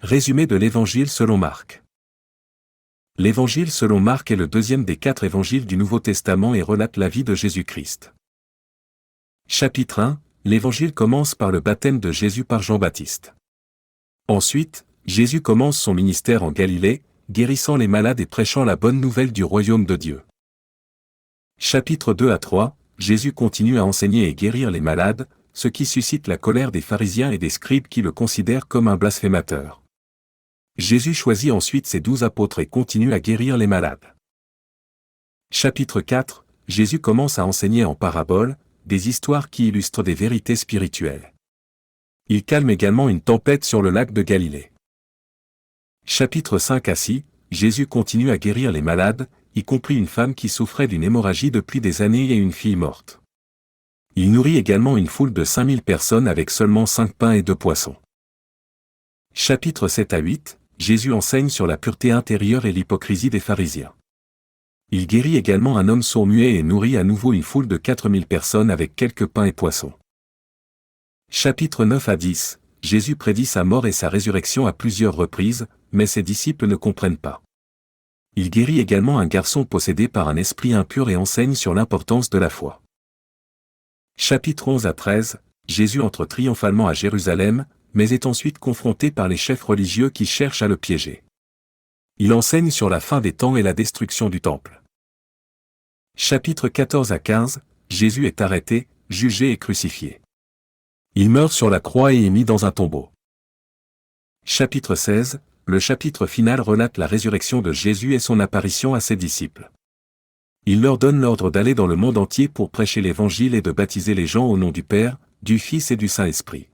Résumé de l'Évangile selon Marc. L'Évangile selon Marc est le deuxième des 4 évangiles du Nouveau Testament et relate la vie de Jésus-Christ. Chapitre 1. L'Évangile commence par le baptême de Jésus par Jean-Baptiste. Ensuite, Jésus commence son ministère en Galilée, guérissant les malades et prêchant la bonne nouvelle du royaume de Dieu. Chapitres 2 à 3. Jésus continue à enseigner et guérir les malades, ce qui suscite la colère des pharisiens et des scribes qui le considèrent comme un blasphémateur. Jésus choisit ensuite ses 12 apôtres et continue à guérir les malades. Chapitre 4. Jésus commence à enseigner en paraboles, des histoires qui illustrent des vérités spirituelles. Il calme également une tempête sur le lac de Galilée. Chapitre 5 à 6. Jésus continue à guérir les malades, y compris une femme qui souffrait d'une hémorragie depuis des années et une fille morte. Il nourrit également une foule de 5000 personnes avec seulement 5 pains et 2 poissons. Chapitres 7 à 8. Jésus enseigne sur la pureté intérieure et l'hypocrisie des pharisiens. Il guérit également un homme sourd-muet et nourrit à nouveau une foule de 4000 personnes avec quelques pains et poissons. Chapitres 9 à 10. Jésus prédit sa mort et sa résurrection à plusieurs reprises, mais ses disciples ne comprennent pas. Il guérit également un garçon possédé par un esprit impur et enseigne sur l'importance de la foi. Chapitres 11 à 13. Jésus entre triomphalement à Jérusalem, mais est ensuite confronté par les chefs religieux qui cherchent à le piéger. Il enseigne sur la fin des temps et la destruction du temple. Chapitres 14 à 15. Jésus est arrêté, jugé et crucifié. Il meurt sur la croix et est mis dans un tombeau. Chapitre 16. Le chapitre final relate la résurrection de Jésus et son apparition à ses disciples. Il leur donne l'ordre d'aller dans le monde entier pour prêcher l'Évangile et de baptiser les gens au nom du Père, du Fils et du Saint-Esprit.